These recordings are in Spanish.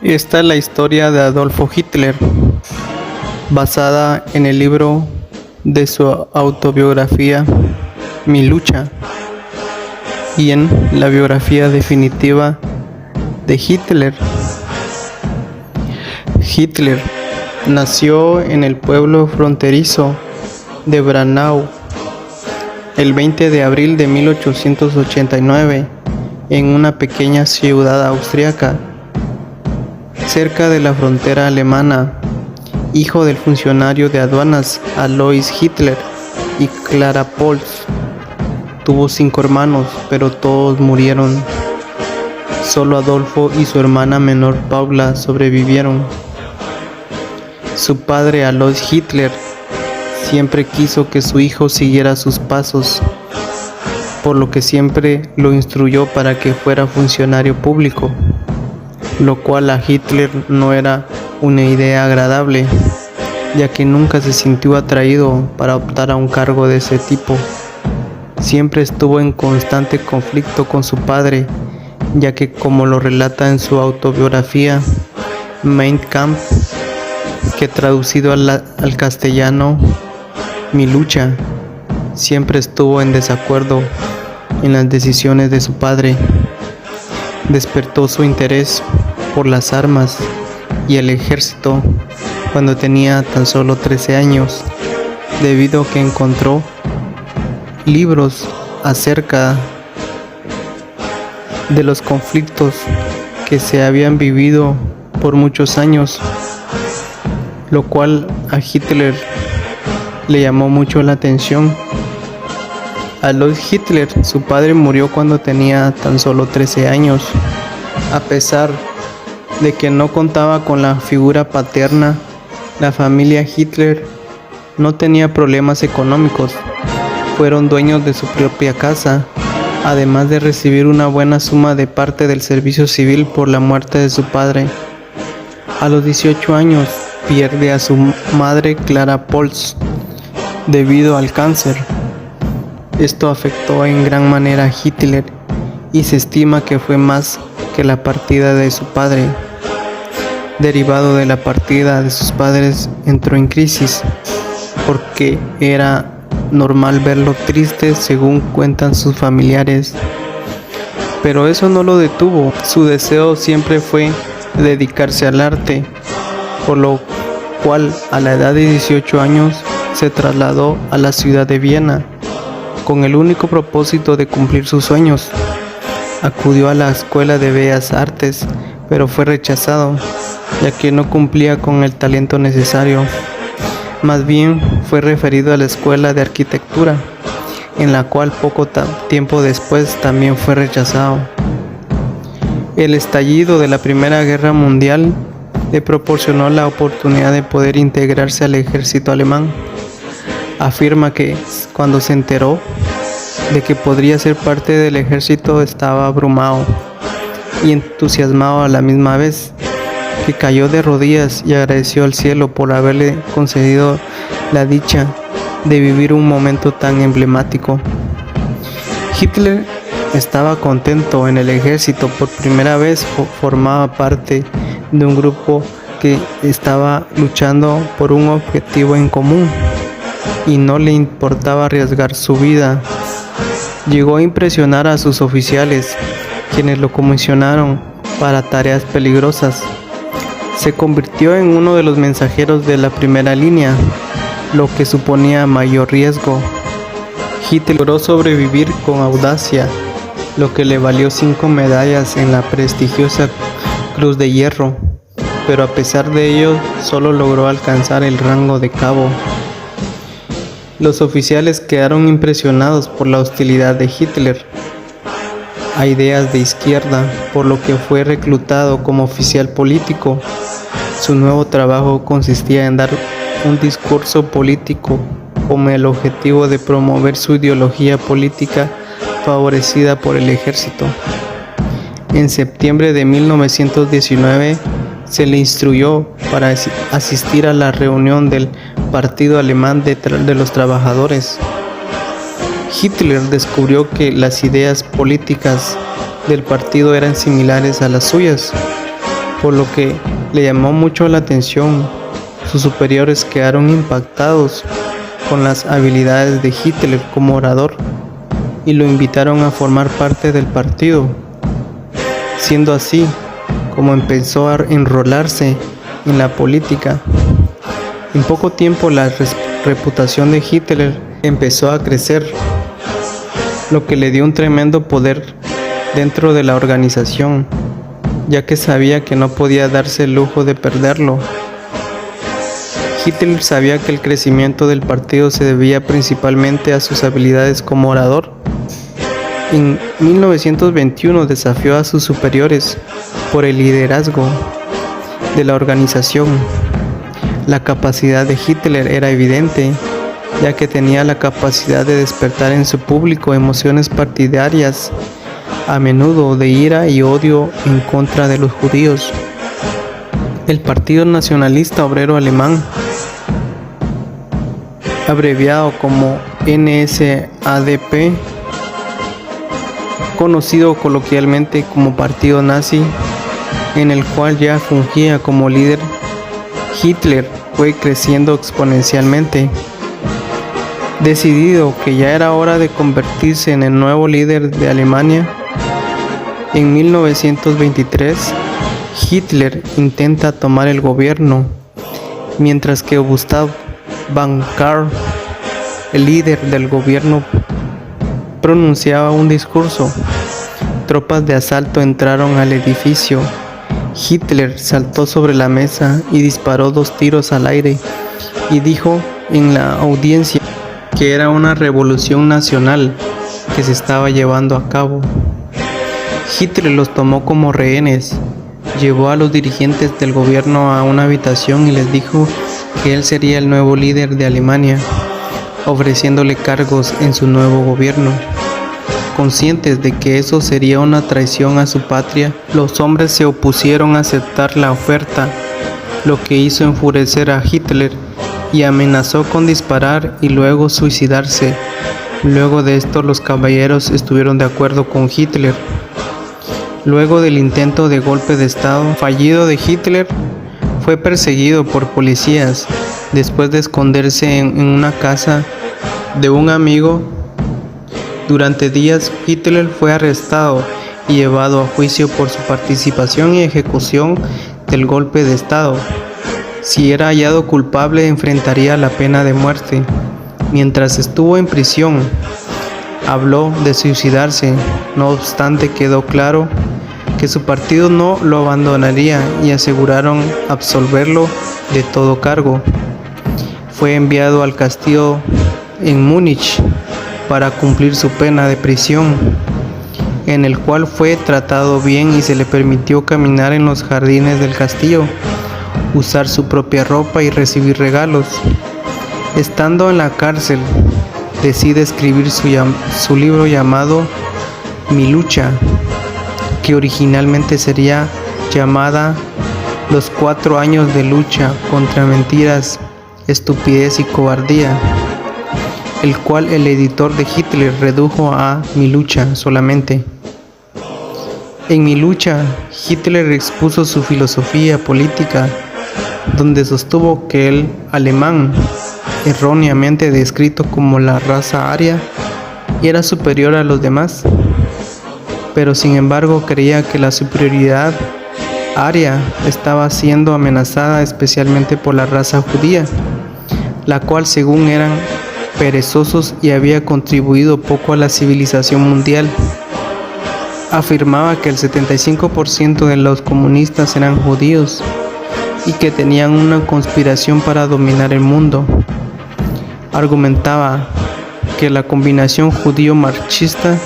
Esta es la historia de Adolfo Hitler, basada en el libro de su autobiografía Mi lucha y en la biografía definitiva de Hitler. Hitler nació en el pueblo fronterizo de Braunau el 20 de abril de 1889 en una pequeña ciudad austríaca cerca de la frontera alemana, hijo del funcionario de aduanas Alois Hitler y Clara Pols. Tuvo 5 hermanos, pero todos murieron. Solo Adolfo y su hermana menor Paula sobrevivieron. Su padre Alois Hitler siempre quiso que su hijo siguiera sus pasos, por lo que siempre lo instruyó para que fuera funcionario público, lo cual a Hitler no era una idea agradable, ya que nunca se sintió atraído para optar a un cargo de ese tipo. Siempre estuvo en constante conflicto con su padre, ya que, como lo relata en su autobiografía Mein Kampf, que traducido al castellano Mi lucha, siempre estuvo en desacuerdo en las decisiones de su padre. Despertó su interés por las armas y el ejército cuando tenía tan solo 13 años, debido a que encontró libros acerca de los conflictos que se habían vivido por muchos años, lo cual a Hitler le llamó mucho la atención. Alois Hitler, su padre, murió cuando tenía tan solo 13 años. A pesar de que no contaba con la figura paterna, la familia Hitler no tenía problemas económicos. Fueron dueños de su propia casa, además de recibir una buena suma de parte del servicio civil por la muerte de su padre. A los 18 años pierde a su madre Clara Pols debido al cáncer. Esto afectó en gran manera a Hitler y se estima que fue más que la partida de su padre. Derivado de la partida de sus padres, entró en crisis porque era normal verlo triste, según cuentan sus familiares. Pero eso no lo detuvo. Su deseo siempre fue dedicarse al arte, por lo cual a la edad de 18 años se trasladó a la ciudad de Viena con el único propósito de cumplir sus sueños. Acudió a la Escuela de Bellas Artes, pero fue rechazado, ya que no cumplía con el talento necesario. Más bien fue referido a la Escuela de Arquitectura, en la cual poco tiempo después también fue rechazado. El estallido de la Primera Guerra Mundial le proporcionó la oportunidad de poder integrarse al ejército alemán. Afirma que cuando se enteró de que podría ser parte del ejército estaba abrumado y entusiasmado a la misma vez, que cayó de rodillas y agradeció al cielo por haberle concedido la dicha de vivir un momento tan emblemático. Hitler estaba contento en el ejército. Por primera vez formaba parte de un grupo que estaba luchando por un objetivo en común y no le importaba arriesgar su vida. Llegó a impresionar a sus oficiales, quienes lo comisionaron para tareas peligrosas. Se convirtió en uno de los mensajeros de la primera línea, lo que suponía mayor riesgo. Hitler logró sobrevivir con audacia, lo que le valió 5 medallas en la prestigiosa Cruz de Hierro, pero a pesar de ello solo logró alcanzar el rango de cabo. Los oficiales quedaron impresionados por la hostilidad de Hitler a ideas de izquierda, por lo que fue reclutado como oficial político. Su nuevo trabajo consistía en dar un discurso político con el objetivo de promover su ideología política favorecida por el ejército. En septiembre de 1919 se le instruyó para asistir a la reunión del Partido Alemán de los Trabajadores. Hitler descubrió que las ideas políticas del partido eran similares a las suyas, por lo que le llamó mucho la atención. Sus superiores quedaron impactados con las habilidades de Hitler como orador y lo invitaron a formar parte del partido, siendo así como empezó a enrolarse en la política. En poco tiempo la reputación de Hitler empezó a crecer, lo que le dio un tremendo poder dentro de la organización, ya que sabía que no podía darse el lujo de perderlo. Hitler sabía que el crecimiento del partido se debía principalmente a sus habilidades como orador. En 1921 desafió a sus superiores por el liderazgo de la organización. La capacidad de Hitler era evidente, ya que tenía la capacidad de despertar en su público emociones partidarias, a menudo de ira y odio en contra de los judíos. El Partido Nacionalista Obrero Alemán, abreviado como NSDAP, conocido coloquialmente como Partido Nazi, en el cual ya fungía como líder, Hitler fue creciendo exponencialmente. Decidido que ya era hora de convertirse en el nuevo líder de Alemania, en 1923 Hitler intenta tomar el gobierno, mientras que Gustav von Kahr, el líder del gobierno, pronunciaba un discurso. Tropas de asalto entraron al edificio. Hitler saltó sobre la mesa y disparó 2 tiros al aire y dijo en la audiencia que era una revolución nacional que se estaba llevando a cabo. Hitler los tomó como rehenes, llevó a los dirigentes del gobierno a una habitación y les dijo que él sería el nuevo líder de Alemania, ofreciéndole cargos en su nuevo gobierno. Conscientes de que eso sería una traición a su patria, los hombres se opusieron a aceptar la oferta, lo que hizo enfurecer a Hitler y amenazó con disparar y luego suicidarse. Luego de esto, los caballeros estuvieron de acuerdo con Hitler. Luego del intento de golpe de estado fallido de Hitler, fue perseguido por policías. Después de esconderse en una casa de un amigo durante días, Hitler fue arrestado y llevado a juicio por su participación y ejecución del golpe de estado. Si era hallado culpable, enfrentaría la pena de muerte. Mientras estuvo en prisión, habló de suicidarse. No obstante, quedó claro que su partido no lo abandonaría y aseguraron absolverlo de todo cargo. Fue enviado al castillo en Múnich para cumplir su pena de prisión, en el cual fue tratado bien y se le permitió caminar en los jardines del castillo, usar su propia ropa y recibir regalos. Estando en la cárcel, decide escribir su libro llamado Mi lucha, que originalmente sería llamada Los 4 años de lucha contra mentiras, estupidez y cobardía, el cual el editor de Hitler redujo a Mi lucha solamente. En Mi lucha, Hitler expuso su filosofía política, donde sostuvo que el alemán, erróneamente descrito como la raza aria, era superior a los demás, pero sin embargo creía que la superioridad aria estaba siendo amenazada especialmente por la raza judía, la cual según eran perezosos y había contribuido poco a la civilización mundial. Afirmaba que el 75% de los comunistas eran judíos y que tenían una conspiración para dominar el mundo. Argumentaba que la combinación judío-marxista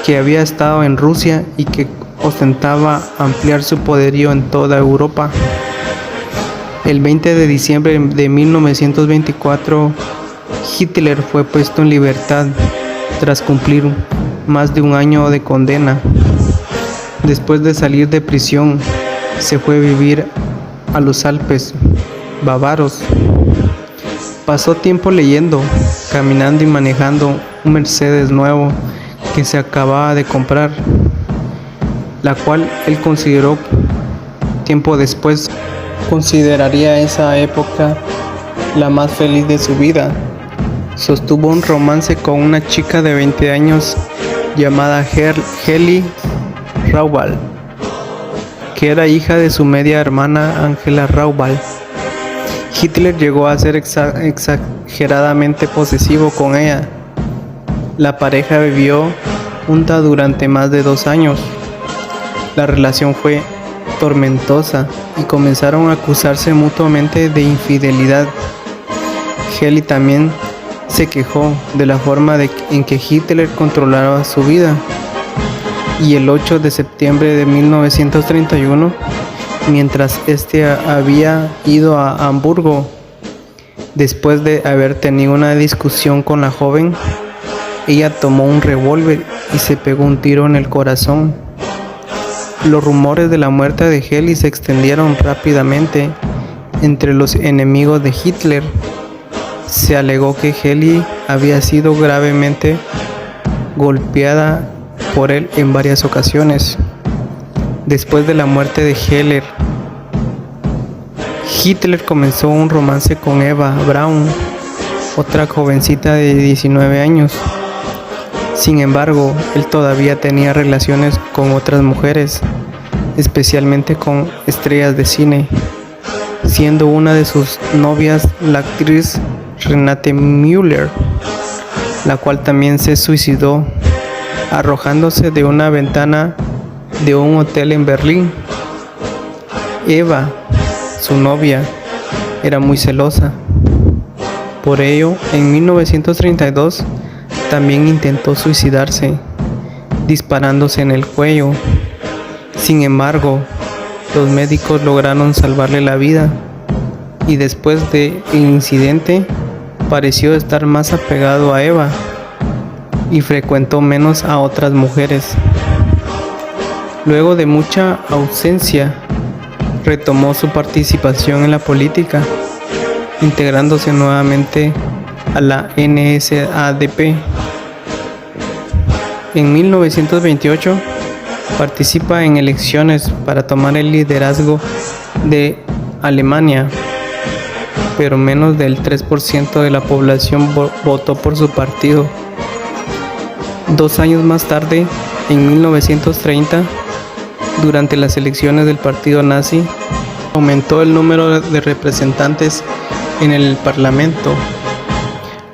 que había estado en Rusia y que ostentaba ampliar su poderío en toda Europa. El 20 de diciembre de 1924, Hitler fue puesto en libertad tras cumplir más de un año de condena. Después de salir de prisión, se fue a vivir a los Alpes bávaros. Pasó tiempo leyendo, caminando y manejando un Mercedes nuevo que se acababa de comprar, la cual él consideró Tiempo después, consideraría esa época la más feliz de su vida. Sostuvo un romance con una chica de 20 años llamada Heli Raubal, que era hija de su media hermana Angela Raubal. Hitler llegó a ser exageradamente posesivo con ella. La pareja vivió junta durante más de 2 años. La relación fue tormentosa y comenzaron a acusarse mutuamente de infidelidad. Heli también se quejó de la forma en que Hitler controlaba su vida. Y el 8 de septiembre de 1931, mientras este había ido a Hamburgo, después de haber tenido una discusión con la joven, ella tomó un revólver y se pegó un tiro en el corazón. Los rumores de la muerte de Heli se extendieron rápidamente entre los enemigos de Hitler. Se alegó que Heli había sido gravemente golpeada por él en varias ocasiones. Después de la muerte de Hitler comenzó un romance con Eva Braun, otra jovencita de 19 años. Sin embargo, él todavía tenía relaciones con otras mujeres, especialmente con estrellas de cine, siendo una de sus novias la actriz Renate Müller, la cual también se suicidó arrojándose de una ventana de un hotel en Berlín. Eva, su novia, era muy celosa. Por ello, en 1932 también intentó suicidarse, disparándose en el cuello. Sin embargo, los médicos lograron salvarle la vida y después del incidente pareció estar más apegado a Eva y frecuentó menos a otras mujeres. Luego de mucha ausencia, retomó su participación en la política, integrándose nuevamente a la NSDAP. En 1928 participa en elecciones para tomar el liderazgo de Alemania, pero menos del 3% de la población votó por su partido. 2 años más tarde, en 1930, durante las elecciones del partido nazi, aumentó el número de representantes en el Parlamento,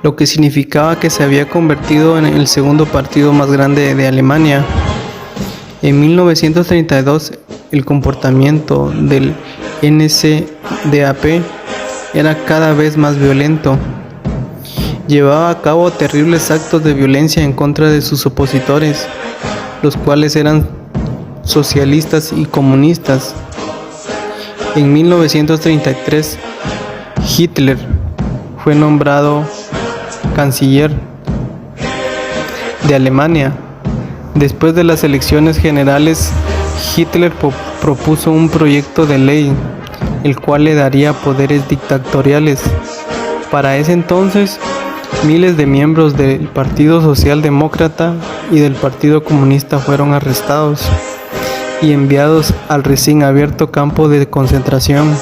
lo que significaba que se había convertido en el segundo partido más grande de Alemania. En 1932, el comportamiento del NSDAP era cada vez más violento. Llevaba a cabo terribles actos de violencia en contra de sus opositores, los cuales eran socialistas y comunistas. En 1933, Hitler fue nombrado canciller de Alemania. Después de las elecciones generales, Hitler propuso un proyecto de ley, el cual le daría poderes dictatoriales. Para ese entonces, miles de miembros del Partido Socialdemócrata y del Partido Comunista fueron arrestados y enviados al recién abierto campo de concentración.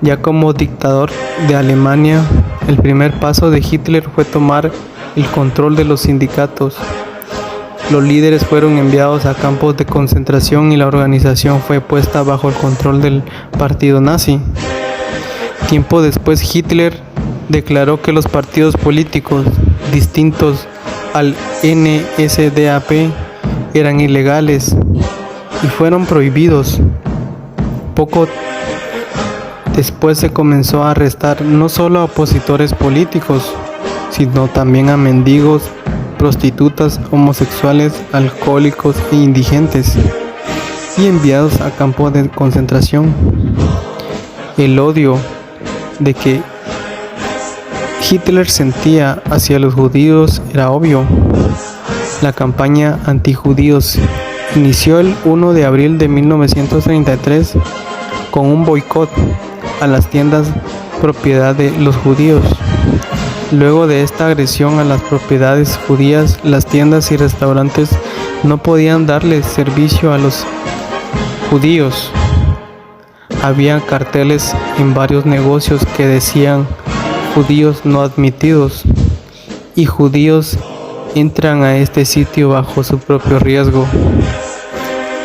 Ya como dictador de Alemania, el primer paso de Hitler fue tomar el control de los sindicatos. Los líderes fueron enviados a campos de concentración y la organización fue puesta bajo el control del partido nazi. Tiempo después, Hitler declaró que los partidos políticos distintos al NSDAP eran ilegales y fueron prohibidos. Poco después se comenzó a arrestar no solo a opositores políticos, sino también a mendigos, prostitutas, homosexuales, alcohólicos e indigentes, y enviados a campos de concentración. El odio de que Hitler sentía hacia los judíos era obvio. La campaña antijudíos inició el 1 de abril de 1933 con un boicot a las tiendas propiedad de los judíos. Luego de esta agresión a las propiedades judías, las tiendas y restaurantes no podían darle servicio a los judíos. había carteles en varios negocios que decían judíos no admitidos y judíos entran a este sitio bajo su propio riesgo.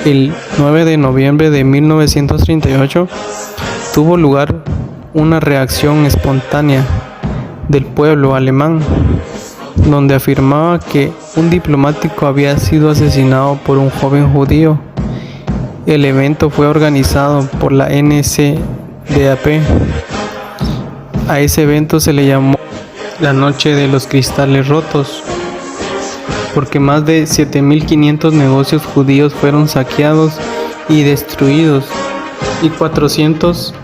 El 9 de noviembre de 1938 tuvo lugar una reacción espontánea del pueblo alemán, donde afirmaba que un diplomático había sido asesinado por un joven judío. El evento fue organizado por la NSDAP. A ese evento se le llamó la Noche de los Cristales Rotos, porque más de 7.500 negocios judíos fueron saqueados y destruidos, y 400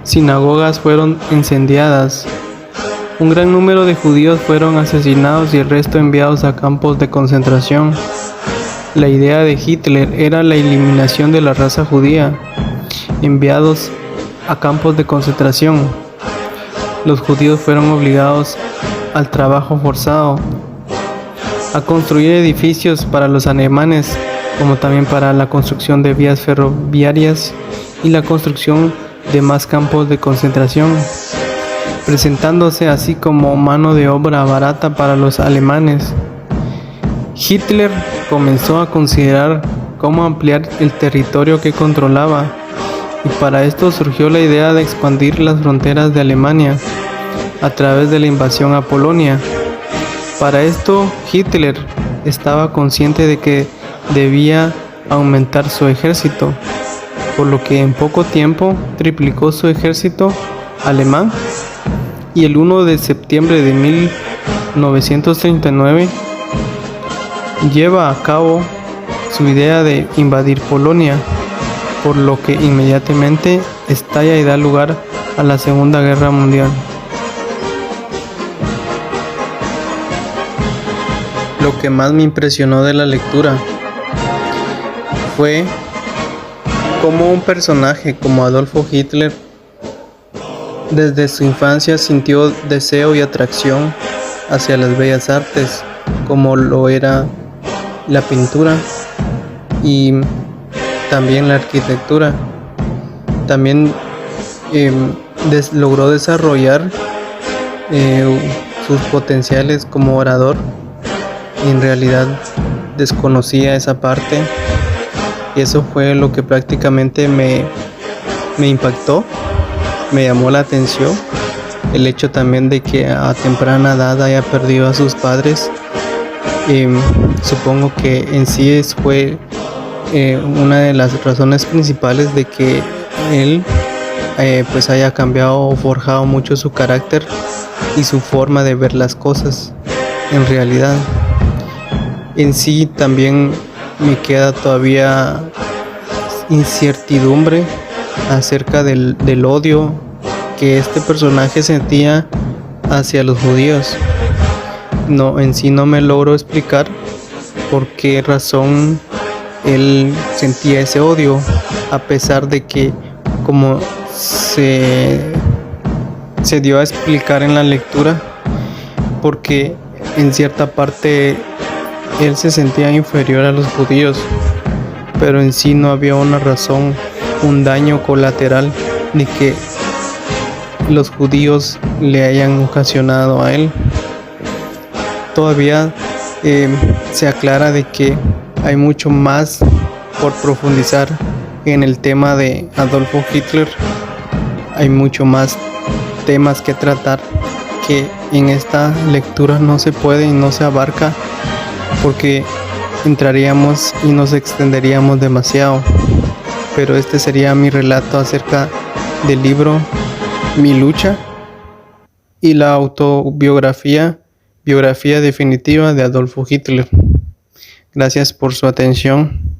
sinagogas fueron incendiadas. Un gran número de judíos fueron asesinados y el resto enviados a campos de concentración. La idea de Hitler era la eliminación de la raza judía, enviados a campos de concentración. Los judíos fueron obligados al trabajo forzado, a construir edificios para los alemanes, como también para la construcción de vías ferroviarias y la construcción de más campos de concentración, presentándose así como mano de obra barata para los alemanes. Hitler comenzó a considerar cómo ampliar el territorio que controlaba, y para esto surgió la idea de expandir las fronteras de Alemania a través de la invasión a Polonia. Para esto, Hitler estaba consciente de que debía aumentar su ejército, por lo que en poco tiempo triplicó su ejército alemán, y el 1 de septiembre de 1939 lleva a cabo su idea de invadir Polonia, por lo que inmediatamente estalla y da lugar a la Segunda Guerra Mundial. Lo que más me impresionó de la lectura fue cómo un personaje como Adolfo Hitler desde su infancia sintió deseo y atracción hacia las bellas artes, como lo era la pintura y también la arquitectura. También logró desarrollar sus potenciales como orador. En realidad desconocía esa parte, y eso fue lo que prácticamente me impactó, me llamó la atención. El hecho también de que a temprana edad haya perdido a sus padres, supongo que en sí fue una de las razones principales de que él pues haya cambiado o forjado mucho su carácter y su forma de ver las cosas en realidad. En sí también me queda todavía incertidumbre acerca del odio que este personaje sentía hacia los judíos. En sí no me logro explicar por qué razón él sentía ese odio, a pesar de que, como se dio a explicar en la lectura, porque en cierta parte él se sentía inferior a los judíos, pero en sí no había una razón, un daño colateral, ni que los judíos le hayan ocasionado a él. Todavía se aclara de que hay mucho más por profundizar en el tema de Adolfo Hitler. Hay mucho más temas que tratar que en esta lectura no se puede y no se abarca, porque entraríamos y nos extenderíamos demasiado. Pero este sería mi relato acerca del libro Mi lucha y la biografía definitiva de Adolfo Hitler. Gracias por su atención.